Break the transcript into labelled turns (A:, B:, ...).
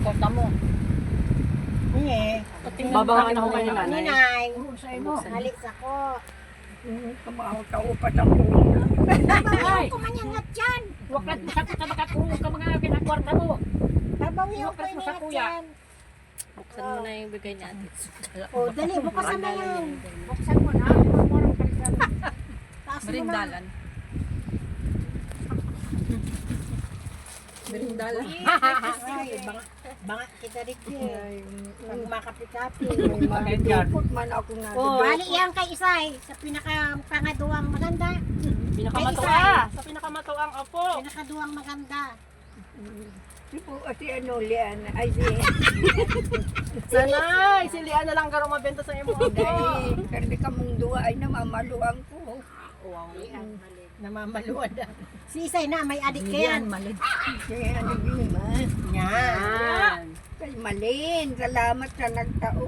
A: kwarta mo.
B: Babangan ako kayo nanay.
C: Ninay,
A: Sa'yo mo.
C: halit ako.
D: Kaupat ang ulo.
C: Babawiyo ko man yan at yan.
A: Huwag ka makatulog ka mga kinakwarta mo.
C: Babawiyo ko
A: Huwag ka
C: yan
A: sa
C: at
A: kuya.
C: yan.
B: Buksan mo na yung bigay niya.
C: O, dali, bukasan na yan.
A: Buksan mo na. Morang kalisan.
C: Taas mo na.
B: Berindalan. Berindalan.
C: Ay, banga kita rin pag makapi-kapi.
D: Magdupot man ako nga.
C: O, hali yan kay Isay. Sa pinakapangaduang maganda.
B: Pinakamatuwa. Sa pinakamatuwang apo.
C: Pinakaduang maganda.
D: Si po, si ano, Lian, ay si,
B: Sanay! Si Lian na lang karo mabenta sa imo apo.
D: kasi kamong duwa ay namamaluang ko.
C: Namamaluan na. Si Isay na, may adik yan.
D: Kaya ano yun ba?
C: Yan.
B: Yan.
D: Kay Malin, salamat sa nagtao.